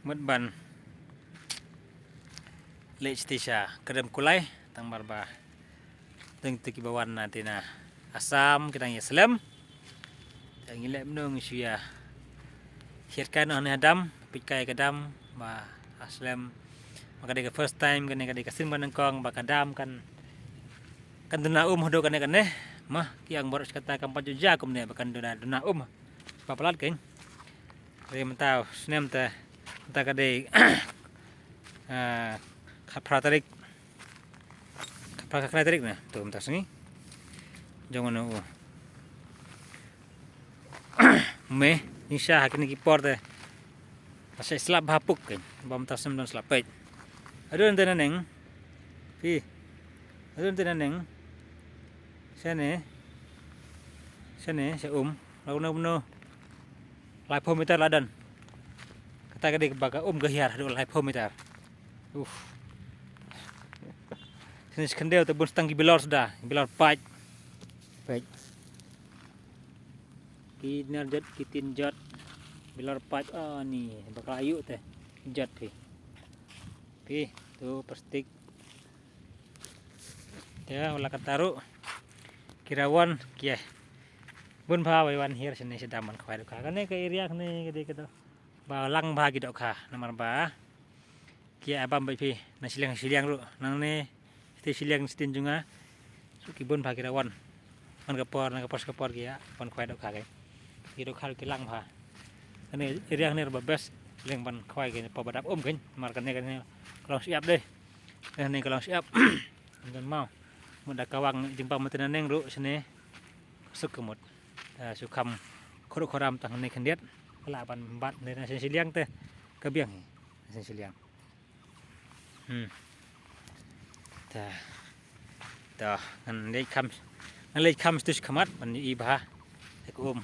mất bàn lệ stisha kedem kulai tang barba teng tiki bawan nanti na asam kita ngi Islam tang ngi menung sia hirkan on adam pikai kadam ba aslam maka de first time kan de kasim kong ba kadam kan duna hodo kan mah yang boros kata kampat juja kum ne bakan duna papalat kan re mentau snem ta kade praterik nah tu mentas ni jangan nu me insya hakini kipor te pasal slap hapuk kan bam tasem dan slapet aduh ente neng pi aduh ente neng sene se lau lai meter ladan kata kade baga gehiar aduh lai meter sini skendel tu bun stang bilor sudah bilor paj kinar jat kitin jat bilor paj ni bakal ayu teh jat pi tu plastik ya ulah kataru kirawan kia bun bha wan hir sini sedaman khwai ka kan ke area ni gede kedo ba lang ba gidok kha namar ba kia abam pi na siliang ru nang ne siliang sitin junga suki bun bha kirawan man kapor na kapor kia pan khwai dok kha ke gidok khal kilang bha ini area ni ba best leng ban khwai ke pa badap kan mar kan kalau siap deh ini kalau siap dan mau muda kawang jumpa meten neng ru sini sukemut sukam khoram tang ne khendiat kala ban bat ne na siliang teh kebiang siliang ta ngan le kam stus kamat ban ibah ekum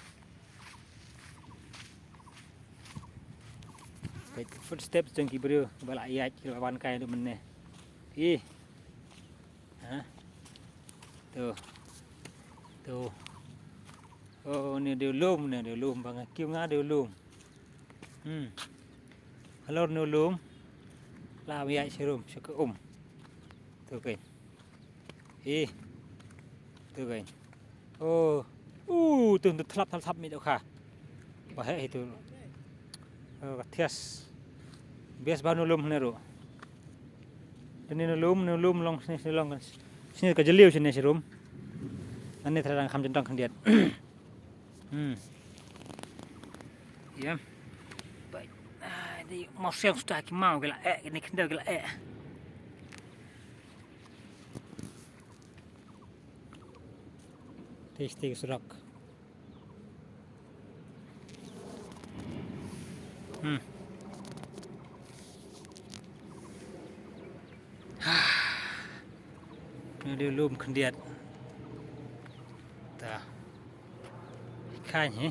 footsteps jeng kibru bala ayat ban kai du menne tuh oh ni dia lum bang kiu nga dia lum halo ni lum la mi ai serum suka tuh kan tuh kan oh tuh thlap mi dok kha bah itu katias bias banu lum neru ini lum long sini long sini ke jeliu sini serum ani terang kham jentang khendiat ya baik di mau siang sudah ki mau gila ini kendal gila tasting surak ini dia lum khendiat ta khai